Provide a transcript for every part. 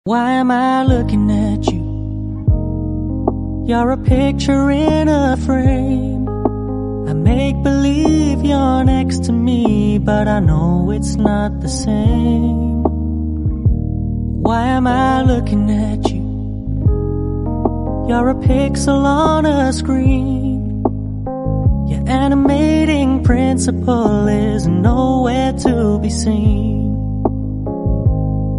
Why am I looking at you? You're a picture in a frame. I make believe you're next to me, but I know it's not the same. Why am I looking at you? You're a pixel on a screen. Your animating principle is nowhere to be seen.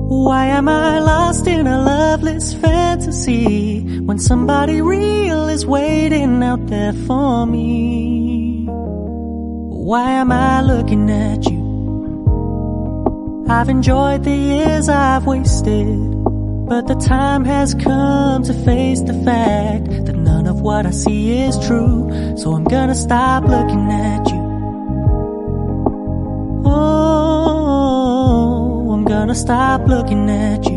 Why am I lost in a loveless fantasy when somebody real is waiting out there for me? Why am I looking at you? I've enjoyed the years I've wasted, but the time has come to face the fact that none of what I see is true. So I'm gonna stop looking at you. Oh, I'm gonna stop looking at you.